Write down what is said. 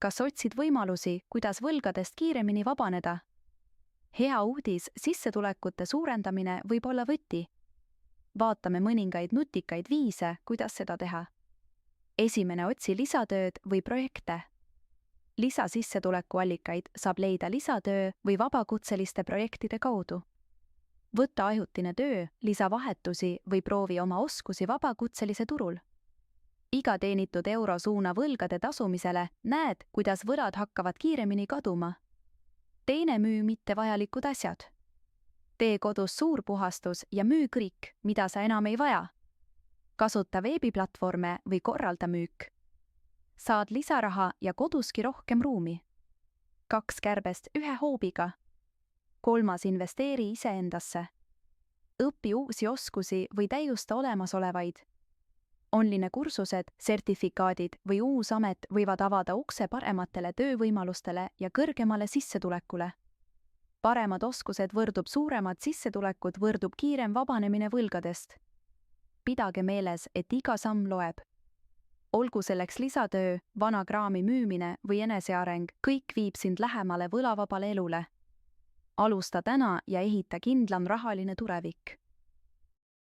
kas otsid võimalusi, kuidas võlgadest kiiremini vabaneda? Hea uudis, sissetulekute suurendamine võib olla võti. Vaatame mõningaid nutikaid viise, kuidas seda teha. Esimene, otsi lisatööd või projekte. Lisasissetulekuallikaid saab leida lisatöö või vabakutseliste projektide kaudu. Võtta ajutine töö, lisa vahetusi või proovi oma oskusi vabakutselise turul. Iga teenitud euro suuna võlgade tasumisele, näed, kuidas võlad hakkavad kiiremini kaduma. Teine, müü mittevajalikud asjad. Tee kodus suur puhastus ja müü kõik, mida sa enam ei vaja. Kasuta veebiplatvorme või korralda müük. Saad lisaraha ja koduski rohkem ruumi. 2 kärbest 1 hoobiga. 3, investeeri iseendasse. Õpi uusi oskusi või täiusta olemasolevaid. Online kursused, sertifikaadid või uus amet võivad avada ukse parematele töövõimalustele ja kõrgemale sissetulekule. Paremad oskused võrdub suuremad sissetulekud võrdub kiirem vabanemine võlgadest. Pidage meeles, et iga samm loeb. Olgu selleks lisatöö, vana kraami müümine või eneseareng, kõik viib sind lähemale võlavabale elule. Alusta täna ja ehita kindlam rahaline tulevik.